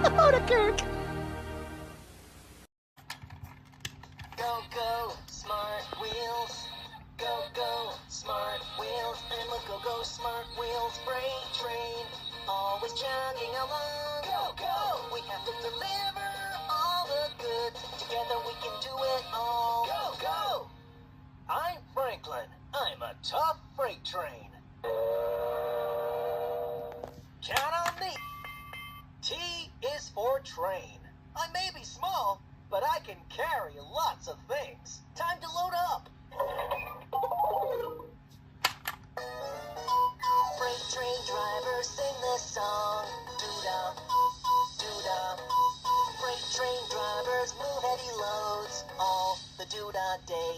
Oh, the Kirk. Go, go, smart wheels. Go, go, smart wheels. And look, go, go, smart wheels. Freight train, always chugging along. Go, go, we have to deliver all the goods. Together we can do it all. Go, go. I'm Franklin. I'm a tough freight train. Count on me. T is for train. I may be small, but I can carry lots of things. Time to load up. Freight train drivers sing this song. Doo-dah, doo-dah. Freight train drivers move heavy loads all the doo-dah day.